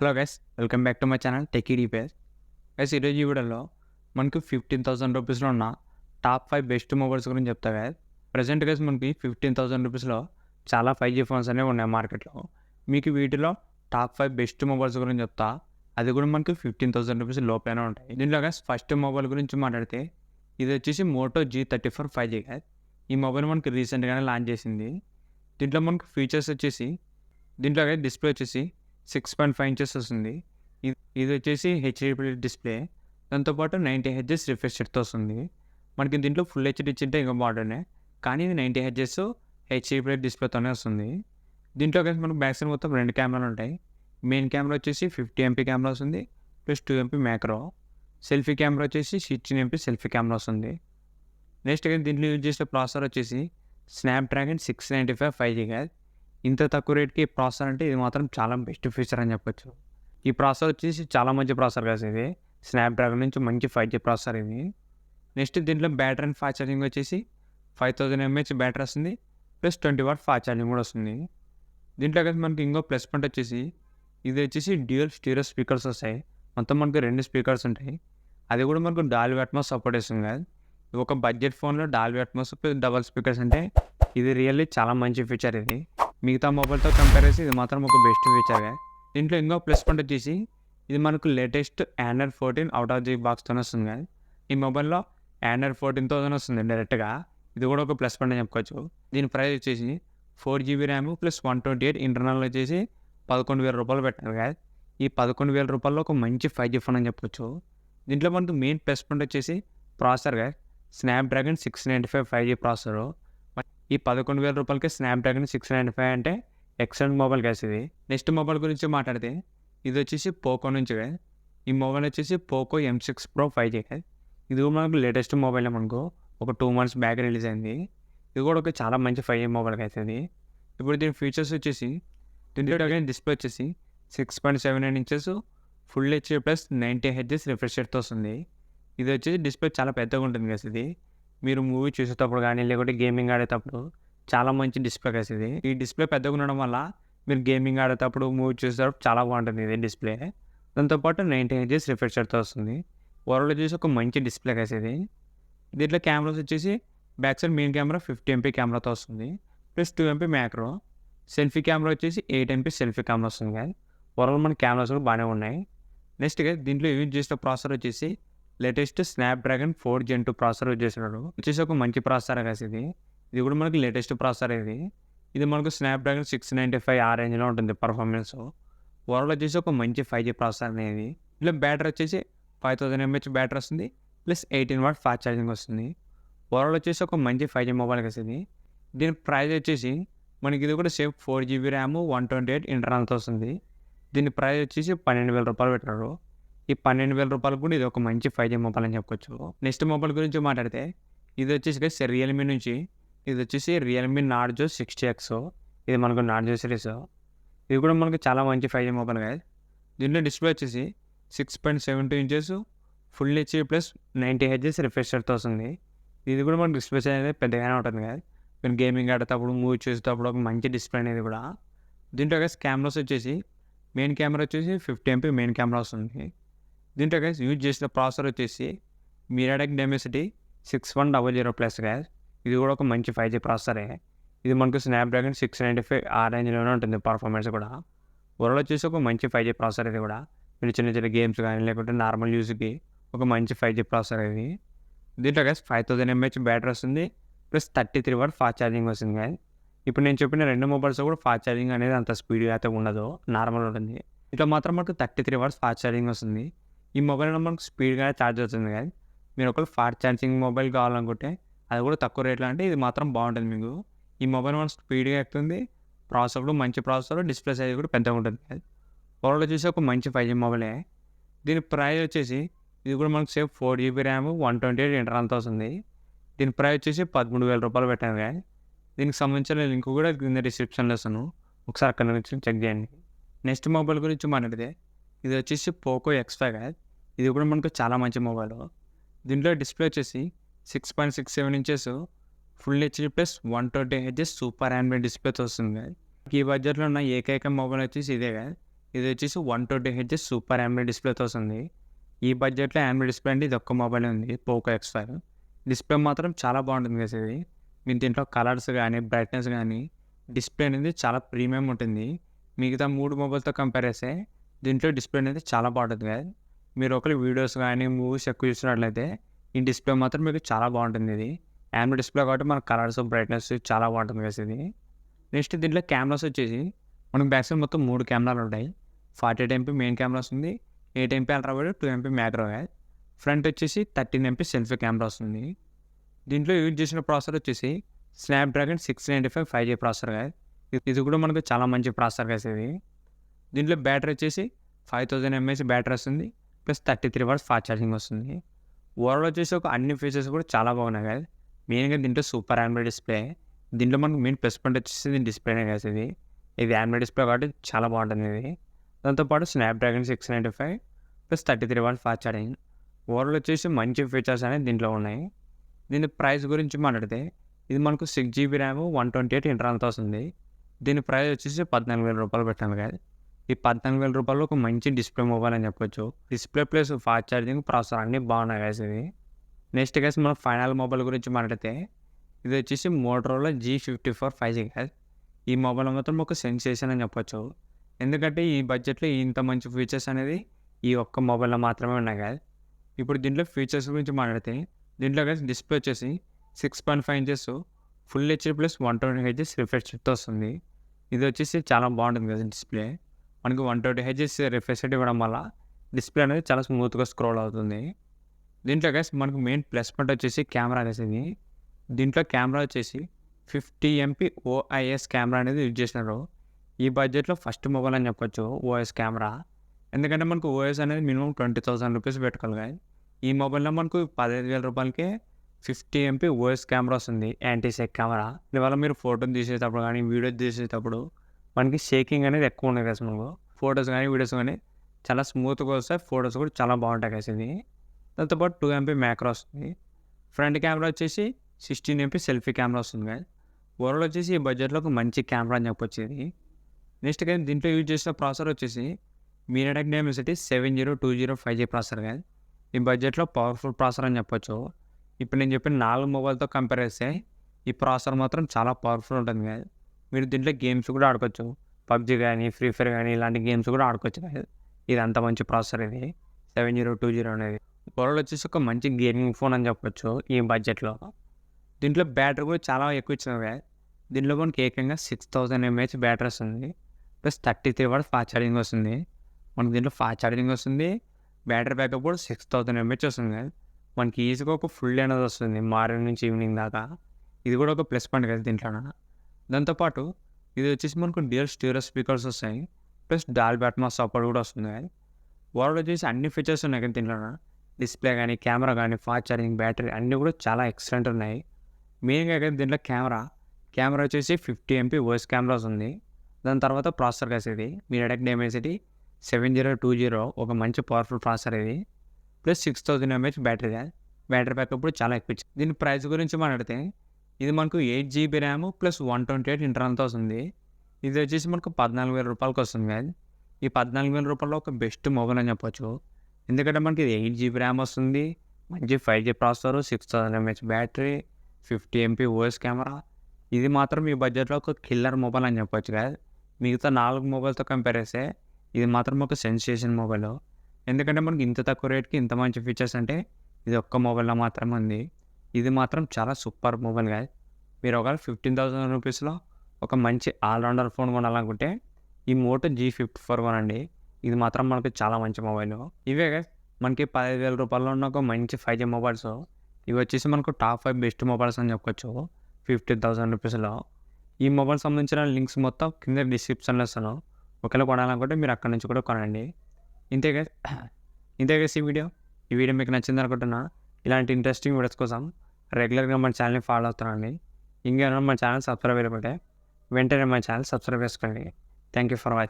Hello guys, welcome back to my channel techie డిపేస్. Guys, ఈరోజు ఈ వీడియోలో మనకు 15,000 రూపీస్లో ఉన్న టాప్ 5 బెస్ట్ మొబైల్స్ గురించి చెప్తా గైస్. ప్రజెంట్ గైస్ మనకి 15,000 రూపీస్లో చాలా 5G ఫోన్స్ అనేవి ఉన్నాయి మార్కెట్లో. మీకు వీటిలో టాప్ 5 బెస్ట్ మొబైల్స్ గురించి చెప్తా. అది కూడా మనకి 15,000 రూపీస్ లోపలనే ఉంటాయి. దీంట్లో గైస్ ఫస్ట్ మొబైల్ గురించి మాట్లాడితే ఇది వచ్చేసి మోటో G34 5G గైస్. ఈ మొబైల్ మనకి రీసెంట్గానే లాంచ్ చేసింది. దీంట్లో మనకు ఫీచర్స్ వచ్చేసి దీంట్లో గైస్ డిస్ప్లే వచ్చేసి 6.5 ఇంచెస్ వస్తుంది. ఇది వచ్చేసి హెచ్డీ డిస్ప్లే. దాంతోపాటు 90 హెచ్ఎస్ రిఫ్రెష్ రేట్తో వస్తుంది. మనకి దీంట్లో ఫుల్ హెచ్డీ ఇచ్చింటే ఇంకా బాగుంటుంది, కానీ ఇది 90 హెచ్ఎస్ హెచ్డీ డిస్ప్లేతోనే వస్తుంది. దీంట్లో కలిసి మనకు బ్యాక్ సైడ్ మొత్తం 2 కెమెరాలు ఉంటాయి. మెయిన్ కెమెరా వచ్చేసి 50 MP కెమెరా వస్తుంది, plus 2 MP macro. Selfie camera వచ్చేసి 16 MP సెల్ఫీ కెమెరా వస్తుంది. నెక్స్ట్ దీంట్లో యూజ్ చేసే ప్రాసెసర్ వచ్చేసి స్నాప్డ్రాగన్ 695 5G గైస్. ఇంత తక్కువ రేట్కి ప్రాసెసర్ అంటే ఇది మాత్రం చాలా బెస్ట్ ఫీచర్ అని చెప్పొచ్చు. ఈ ప్రాసెసర్ వచ్చేసి చాలా మంచి ప్రాసెసర్ కాదు, ఇది స్నాప్డ్రాగన్ నుంచి మంచి 5G ప్రాసెసర్ ఇది. నెక్స్ట్ దీంట్లో బ్యాటరీ అండ్ ఫాస్ట్ ఛార్జింగ్ వచ్చేసి 5000 mAh బ్యాటరీ వస్తుంది, ప్లస్ 20 వాట్ ఫాస్ట్ ఛార్జింగ్ కూడా వస్తుంది. దీంట్లో కలిసి మనకి ఇంకో ప్లస్ పాయింట్ వచ్చేసి ఇది వచ్చేసి డ్యూయల్ స్టీరియో స్పీకర్స్ వస్తాయి. మొత్తం మనకి 2 స్పీకర్స్ ఉంటాయి. అది కూడా మనకు డాల్బీ అట్మాస్ సపోర్ట్ చేస్తుంది కాదు. ఇది ఒక బడ్జెట్ ఫోన్లో డాల్బీ అట్మాస్ డబల్ స్పీకర్స్ అంటే ఇది రియల్లీ చాలా మంచి ఫీచర్. ఇది మిగతా మొబైల్తో కంపేర్ చేసి ఇది మాత్రం ఒక బెస్ట్ ఫీచర్గా. దీంట్లో ఇంకో ప్లస్ పాయింట్ వచ్చేసి ఇది మనకు latest Android 14 out of the బాక్స్తో వస్తుంది కానీ ఈ మొబైల్లో Android 14తో వస్తుంది డైరెక్ట్గా. ఇది కూడా ఒక ప్లస్ పాయింట్ అని చెప్పుకోవచ్చు. దీని ప్రైస్ వచ్చేసి 4GB ర్యామ్ ప్లస్ 128 ఇంటర్నల్ వచ్చేసి 11,000 రూపాయలు పెట్టారు కదా. ఈ 11,000 రూపాయల్లో ఒక మంచి 5G ఫోన్ అని చెప్పొచ్చు. దీంట్లో మనకు మెయిన్ ప్లస్ పాయింట్ వచ్చేసి ప్రాసెసర్గా స్నాప్డ్రాగన్ 695 5G ప్రాసెసరు. ఈ 11,000 రూపాయలకి స్నాప్డ్రాగన్ 695 అంటే ఎక్సలెంట్ మొబైల్ గ్యాస్ ఇది. నెక్స్ట్ మొబైల్ గురించి మాట్లాడితే ఇది వచ్చేసి పోకో నుంచి కదా. ఈ మొబైల్ వచ్చేసి పోకో M6 Pro 5G కదా. ఇది కూడా మనకు లేటెస్ట్ మొబైల్ మనకు ఒక 2 months బ్యాక్ రిలీజ్ అయింది. ఇది కూడా ఒక చాలా మంచి 5G మొబైల్ గ్యాస్ ఇది. ఇప్పుడు దీని ఫీచర్స్ వచ్చేసి దీంట్లో డిస్ప్లే వచ్చేసి 6.79 ఇంచెస్ ఫుల్ హెచ్డీ ప్లస్ 90 హెచ్ఎస్ రిఫ్రెష్ రేట్తో వస్తుంది. ఇది వచ్చేసి డిస్ప్లే చాలా పెద్దగా ఉంటుంది కదా. ఇది మీరు మూవీ చూసేటప్పుడు కానీ లేకుంటే గేమింగ్ ఆడేటప్పుడు చాలా మంచి డిస్ప్లే కదా ఇది. ఈ డిస్ప్లే పెద్దగా ఉండడం వల్ల మీరు గేమింగ్ ఆడేటప్పుడు మూవీ చూసేటప్పుడు చాలా బాగుంటుంది ఇది డిస్ప్లే. దాంతోపాటు 90 హెచ్ఎస్ రిఫ్రెష్ రేట్తో వస్తుంది. ఓవరాల్ వచ్చేసి ఒక మంచి డిస్ప్లే కదా ఇది. దీంట్లో కెమెరాస్ వచ్చేసి back side main camera 50 MP కెమెరాతో వస్తుంది, plus 2 MP macro. Selfie camera వచ్చేసి 8 MP సెల్ఫీ కెమెరా వస్తుంది కదా. ఓవరాల్ మన కెమెరాస్ కూడా బాగానే ఉన్నాయి. నెక్స్ట్ దీంట్లో యూజ్ చేసిన ప్రాసెసర్ వచ్చేసి latest Snapdragon 4 Gen 2 processor use చేస్తున్నాడు. వచ్చేసి ఒక మంచి ప్రాసెసర్ కదా ఇది. ఇది కూడా మనకి లేటెస్ట్ ప్రాసెసర్ ఇది. ఇది మనకు స్నాప్డ్రాగన్ 695 ఆ రేంజ్లో ఉంటుంది పర్ఫార్మెన్స్. ఓవరాల్ వచ్చేసి ఒక మంచి 5G ప్రాసెసర్ అనేది. ఇలా బ్యాటరీ వచ్చేసి 5000 mAh బ్యాటరీ వస్తుంది, ప్లస్ 18 వాట్ ఫాస్ట్ ఛార్జింగ్ వస్తుంది. ఓవరాల్ వచ్చేసి ఒక మంచి 5G మొబైల్ కదా ఇది. దీని ప్రైస్ వచ్చేసి మనకి ఇది కూడా సేమ్ 4GB ర్యామ్ 128 ఇంటర్నల్తో వస్తుంది. దీని ప్రైస్ వచ్చేసి 12,000 రూపాయలు పెట్టారు. ఈ 12,000 రూపాయలకు కూడా ఇది ఒక మంచి 5G మొబైల్ అని చెప్పొచ్చు. నెక్స్ట్ మొబైల్ గురించి మాట్లాడితే ఇది వచ్చేసి రియల్మీ నుంచి ఇది వచ్చేసి రియల్మీ నార్జో 60X. ఇది మనకు నార్జో సిరీస్. ఇది కూడా మనకు చాలా మంచి 5G మొబైల్ కదా. దీంట్లో డిస్ప్లే వచ్చేసి 6.72 ఇంచెస్ ఫుల్ హెచ్డీ ప్లస్ 90 హెచ్ఎస్ రిఫ్రెష్ రేట్తో వస్తుంది. ఇది కూడా మనకు డిస్ప్లే అనేది పెద్దగానే ఉంటుంది కదా. మీరు గేమింగ్ ఆడేటప్పుడు మూవీ చూసేటప్పుడు ఒక మంచి డిస్ప్లే అనేది కూడా. దీంట్లో కెమెరాస్ వచ్చేసి మెయిన్ కెమెరా వచ్చేసి 50 MP మెయిన్ కెమెరా వస్తుంది. దీంట్లో యూజ్ చేసిన ప్రాసెసర్ వచ్చేసి మీరాటెక్ డెమెసిటీ 6100+ గ్యాస్. ఇది కూడా ఒక మంచి 5G ప్రాసెసరే. ఇది మనకు స్నాప్డ్రాగన్ 695 ఆ రేంజ్లోనే ఉంటుంది పర్ఫార్మెన్స్ కూడా. ఓవరాల్ వచ్చేసి ఒక మంచి 5G ప్రాసెసర్ ఇది కూడా. మీరు చిన్న చిన్న గేమ్స్ కానీ లేకుంటే నార్మల్ యూజ్కి ఒక మంచి 5G ప్రాసెసర్ ఇది. దీంట్లో 5000 mAh బ్యాటరీ వస్తుంది, ప్లస్ 33 వాట్ ఫాస్ట్ ఛార్జింగ్ వస్తుంది కానీ ఇప్పుడు నేను చెప్పిన 2 మొబైల్స్ కూడా ఫాస్ట్ ఛార్జింగ్ అనేది అంత స్పీడ్గా అయితే ఉండదు, నార్మల్ ఉంటుంది. ఇట్లా మాత్రం మనకు 33 వాట్స్ ఫాస్ట్ ఛార్జింగ్ వస్తుంది. ఈ మొబైల్ మనకు స్పీడ్గా ఛార్జ్ అవుతుంది కానీ మీరు ఒకవేళ ఫాస్ట్ ఛార్జింగ్ మొబైల్ కావాలనుకుంటే అది కూడా తక్కువ రేట్లో అంటే ఇది మాత్రం బాగుంటుంది మీకు. ఈ మొబైల్ మనకు స్పీడ్గా ఎక్కుతుంది, ప్రాసెసర్ కూడా మంచి ప్రాసెసర్, డిస్ప్లే సైజ్ కూడా పెద్దగా ఉంటుంది. ఓవరాల్ వచ్చేసి ఒక మంచి 5G మొబైలే. దీని ప్రైస్ వచ్చేసి ఇది కూడా మనకు సేమ్ 4GB ర్యామ్ 128 ఇంటర్నల్తో వస్తుంది. దీని ప్రైస్ వచ్చేసి 13,000 రూపాయలు పెట్టాను కానీ దీనికి సంబంధించిన లింక్ కూడా కింద డిస్క్రిప్షన్లో ఇస్తాను, ఒకసారి అక్కడ నుంచి చెక్ చేయండి. నెక్స్ట్ మొబైల్ గురించి మాట్లాడితే ఇది వచ్చేసి పోకో X5 కదా. ఇది కూడా మనకు చాలా మంచి మొబైల్. దీంట్లో డిస్ప్లే వచ్చేసి 6.67 inches full HD plus 120 HS super AMOLED డిస్ప్లేతో వస్తుంది. ఈ బడ్జెట్లో ఉన్న ఏకైక మొబైల్ వచ్చేసి ఇదే కదా. ఇది వచ్చేసి 120 హెచ్ సూపర్ AMOLED డిస్ప్లేతో వస్తుంది. ఈ బడ్జెట్‌లో AMOLED డిస్ప్లే అంటే ఇది ఒక్క మొబైలే ఉంది, పోకో X5. డిస్ప్లే మాత్రం చాలా బాగుంటుంది గైస్ ఇది. మీకు దీంట్లో కలర్స్ గానీ, బ్రైట్‌నెస్ గానీ, డిస్ప్లే అనేది చాలా ప్రీమియం ఉంటుంది. మిగతా 3 మొబైల్‌తో కంపేర్ చేస్తే దీంట్లో డిస్ప్లే అనేది చాలా బాగుంటుంది గైస్. మీరు ఒకవేళ వీడియోస్ గానీ, మూవీస్ ఎక్కువ చూసినట్లయితే ఈ డిస్ప్లే మాత్రం మీకు చాలా బాగుంటుంది ఇది. AMOLED డిస్ప్లే కాబట్టి మన కలర్స్, బ్రైట్‌నెస్ చాలా బాగుంటుంది గైస్ ఇది. నెక్స్ట్ దీంట్లో కెమెరాస్ వచ్చేసి మనకు బ్యాక్ సైడ్ మొత్తం 3 కెమెరాలు ఉంటాయి. 48 MP మెయిన్ కెమెరా వస్తుంది, 8 MP ultra wide, 2 MP macro guys. Front వచ్చేసి 13 MP సెల్ఫీ కెమెరా వస్తుంది. దీంట్లో యూజ్ చేసిన ప్రాసెసర్ వచ్చేసి స్నాప్‌డ్రాగన్ 695 5G ప్రాసెసర్ గైస్. ఇది కూడా మనకు చాలా మంచి ప్రాసెసర్ గైస్ ఇది. దీంట్లో బ్యాటరీ వచ్చేసి 5000 mAh బ్యాటరీ వస్తుంది, ప్లస్ 33 వాట్స్ ఫాస్ట్ ఛార్జింగ్ వస్తుంది. ఓవరాల్ వచ్చేసి అన్ని ఫీచర్స్ కూడా చాలా బాగున్నాయి గైస్. మెయిన్గా దీంట్లో సూపర్ AMOLED డిస్ప్లే. దీంట్లో మనకు మెయిన్ ప్లస్ పాయింట్ వచ్చేసి దీని డిస్ప్లేనే గైస్ ఇది. ఇది AMOLED డిస్ప్లే కాబట్టి చాలా బాగుంటుంది ఇది. దాంతోపాటు Snapdragon 695 plus 33 watts fast charging. Overall వచ్చేసి మంచి ఫీచర్స్ అనేవి దీంట్లో ఉన్నాయి. దీని ప్రైస్ గురించి మాట్లాడితే ఇది మనకు 6GB ర్యామ్ 128 ఇంటర్నల్తో వస్తుంది. దీని ప్రైస్ వచ్చేసి 14,000 రూపాయలు పెట్టాను గైస్. ఈ 14,000 రూపాయలు ఒక మంచి డిస్ప్లే మొబైల్ అని చెప్పొచ్చు. Display plus fast charging, processor అన్నీ బాగున్నాయి గైస్ ఇది. నెక్స్ట్ గైస్ మన ఫైనల్ మొబైల్ గురించి మాట్లాడితే ఇది వచ్చేసి మోటరోలా G54 5G గైస్. ఈ మొబైల్ మాత్రం ఒక సెన్సేషన్ అని చెప్పొచ్చు. ఎందుకంటే ఈ బడ్జెట్లో ఇంత మంచి ఫీచర్స్ అనేది ఈ ఒక్క మొబైల్లో మాత్రమే ఉన్నాయి గైస్. ఇప్పుడు దీంట్లో ఫీచర్స్ గురించి మాట్లాడితే దీంట్లో గైస్ డిస్ప్లే వచ్చేసి 6.5 inches full HD plus 120Hz refresh రేట్తో వస్తుంది. ఇది వచ్చేసి చాలా బాగుంటుంది కదా డిస్ప్లే. మనకి 120Hz రిఫ్రెష్ రేట్ ఇవ్వడం వల్ల డిస్ప్లే అనేది చాలా స్మూత్గా స్క్రోల్ అవుతుంది. దీంట్లో గైస్ మనకు మెయిన్ ప్లస్ పాయింట్ వచ్చేసి కెమెరా గైస్ ఇది. దీంట్లో కెమెరా వచ్చేసి 50 MP OIS కెమెరా అనేది యూజ్ చేసినారు. ఈ బడ్జెట్లో ఫస్ట్ మొబైల్ అని చెప్పొచ్చు OIS కెమెరా. ఎందుకంటే మనకు OIS అనేది మినిమం 20,000 రూపీస్ పెట్టుకోవాలి గైస్. ఈ మొబైల్లో మనకు 15,000 రూపాయలకే 50 MP OIS కెమెరా వస్తుంది, యాంటీ షేక్ కెమెరా. దీనివల్ల మీరు ఫోటో తీసేటప్పుడు కానీ, వీడియో తీసేటప్పుడు మనకి షేకింగ్ అనేది ఎక్కువ ఉంది గైస్. మనకు ఫొటోస్ కానీ, వీడియోస్ కానీ చాలా స్మూత్గా వస్తాయి. ఫొటోస్ కూడా చాలా బాగుంటాయి గైస్ ఇది. దాంతోపాటు 2 MP మ్యాక్రో వస్తుంది. ఫ్రంట్ కెమెరా వచ్చేసి 16 MP సెల్ఫీ కెమెరా వస్తుంది గైస్. ఓవరాల్ వచ్చేసి ఈ బడ్జెట్లో ఒక మంచి కెమెరా అని చెప్పొచ్చు ఇది. నెక్స్ట్ గైస్ దీంట్లో యూజ్ చేసిన ప్రాసెసర్ వచ్చేసి MediaTek Dimensity 7020 5G processor guys. ఈ బడ్జెట్లో పవర్ఫుల్ ప్రాసెసర్ అని చెప్పొచ్చు. ఇప్పుడు నేను చెప్పిన 4 మొబైల్తో కంపేర్ చేస్తే ఈ ప్రాసెసర్ మాత్రం చాలా పవర్ఫుల్ ఉంటుంది గైస్. మీరు దీంట్లో గేమ్స్ కూడా ఆడుకోవచ్చు. PUBG కానీ, ఫ్రీ ఫైర్ కానీ ఇలాంటి గేమ్స్ కూడా ఆడుకోవచ్చు గైస్. ఇది అంత మంచి ప్రాసెసర్ ఇది 7020 అనేది. ఓవరాల్ వచ్చేసి ఒక మంచి గేమింగ్ ఫోన్ అని చెప్పొచ్చు ఈ బడ్జెట్లో. దీంట్లో బ్యాటరీ కూడా చాలా ఎక్కువ ఇచ్చినారు గైస్. దీంట్లో మనకి ఏకంగా 6000 mAh బ్యాటరీ వస్తుంది, ప్లస్ 33 వాట్స్ ఫాస్ట్ ఛార్జింగ్ వస్తుంది. మనకి దీంట్లో ఫాస్ట్ ఛార్జింగ్ వస్తుంది, బ్యాటరీ బ్యాకప్ కూడా 6000 mAh వస్తుంది గైస్. మనకి ఈజీగా ఒక ఫుల్ డే అనేది వస్తుంది మార్నింగ్ నుంచి ఈవినింగ్ దాకా. ఇది కూడా ఒక ప్లస్ పాయింట్ కదా దీంట్లో. దాంతోపాటు ఇది వచ్చేసి మనకు డ్యూయల్ స్టీరియో స్పీకర్స్ వస్తాయి, ప్లస్ డాల్బీ అట్మాస్ సపోర్ట్ కూడా వస్తుంది. ఓవరాల్ వచ్చేసి అన్ని ఫీచర్స్ ఉన్నాయి కదా దీంట్లో. డిస్ప్లే కానీ, కెమెరా కానీ, ఫాస్ట్ ఛార్జింగ్, బ్యాటరీ అన్నీ కూడా చాలా ఎక్సలెంట్ ఉన్నాయి. మెయిన్గా అయితే దీంట్లో కెమెరా వచ్చేసి 50 MP OIS కెమెరా వస్తుంది. దాని తర్వాత ప్రాసెసర్ గైస్ ఇది MediaTek Dimensity 7020 ఒక మంచి పవర్ఫుల్ ప్రాసెసర్ ఇది, plus 6000 mAh battery. Battery backup కూడా చాలా ఎక్కువ. దీని ప్రైస్ గురించి మాట్లాడితే ఇది మనకు 8GB ర్యామ్ ప్లస్ 128 ఇంటర్నల్తో వస్తుంది. ఇది వచ్చేసి మనకు 14,000 రూపాయలకి వస్తుంది గైస్. ఈ 14,000 రూపాయల్లో ఒక బెస్ట్ మొబైల్ అని చెప్పొచ్చు. ఎందుకంటే మనకి ఇది 8GB ర్యామ్ వస్తుంది, మంచి 5G processor, 6000 mAh battery, 50 MP OIS camera. ఇది మాత్రం ఈ బడ్జెట్లో ఒక కిల్లర్ మొబైల్ అని చెప్పొచ్చు గైస్. మిగతా 4 మొబైల్తో కంపేర్ చేస్తే ఇది మాత్రం ఒక సెన్సేషన్ మొబైల్. ఎందుకంటే మనకి ఇంత తక్కువ రేట్కి ఇంత మంచి ఫీచర్స్ అంటే ఇది ఒక్క మొబైల్లో మాత్రమే ఉంది. ఇది మాత్రం చాలా సూపర్ మొబైల్ గైస్. మీరు ఒకవేళ 15,000 రూపీస్లో ఒక మంచి ఆల్రౌండర్ ఫోన్ కొనాలనుకుంటే ఈ మోటో G54 కొనండి. ఇది మాత్రం మనకి చాలా మంచి మొబైల్. ఇవే గైస్ మనకి 15,000 రూపాయల్లో ఉన్న ఒక మంచి 5G మొబైల్స్. ఇవి వచ్చేసి మనకు టాప్ 5 బెస్ట్ మొబైల్స్ అని చెప్పొచ్చు 15,000 రూపీస్లో. ఈ మొబైల్ సంబంధించిన లింక్స్ మొత్తం కింద డిస్క్రిప్షన్లో ఇస్తాను. ఒకవేళ కొనాలనుకుంటే మీరు అక్కడ నుంచి కూడా కొనండి. ఇంతే గైస్ ఈ వీడియో మీకు నచ్చింది అనుకుంటున్నా. ఇలాంటి ఇంట్రెస్టింగ్ వీడియోస్ కోసం రెగ్యులర్గా మన ఛానల్ని ఫాలో అవుతానండి. ఇంకేమైనా మన ఛానల్ సబ్స్క్రైబ్ అయిపోతే వెంటనే మన ఛానల్ సబ్స్క్రైబ్ చేసుకోండి. Thank you for watching.